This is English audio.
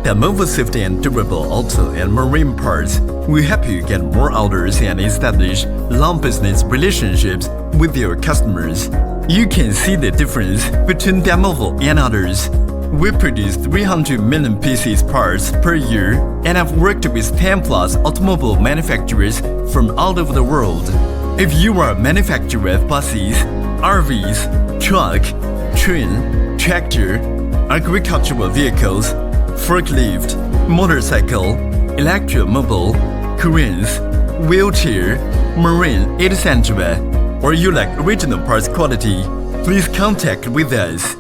DAMAVO Safety and Durable Auto and Marine Parts will help you get more orders and establish long business relationships with your customers. You can see the difference between DAMAVO and others. We produce 300 million pieces parts per year and have worked with 10 plus automobile manufacturers from all over the world. If you are a manufacturer of buses, RVs, truck, train, tractor, agricultural vehicles, forklift, motorcycle, electromobile, cranes, wheelchair, marine, etc., or you like original parts quality, please contact with us.